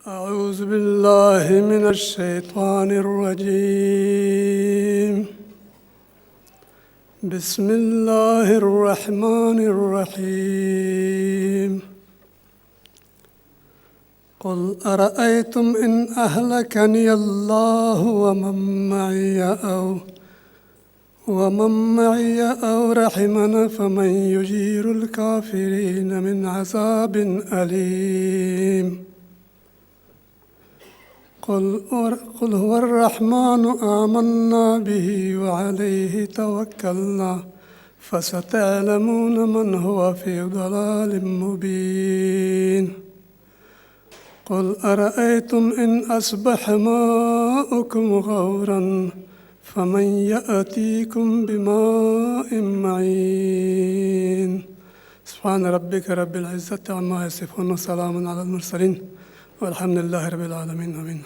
أعوذ بالله من الشيطان الرجيم. بسم الله الرحمن الرحيم. قل أرأيتم إن أهلكني الله ومن معي أو رحمنا فمن يجير الكافرين من عذاب أليم. قل هو الرحمن آمنا به وعليه توكلنا فستعلمون من هو في ضلال مبين. قل أرأيتم إن أصبح ماؤكم غورا فمن يأتيكم بماء معين. سبحان ربك رب العزة عما يصفون وسلام على المرسلين والحمد لله رب العالمين. آمين.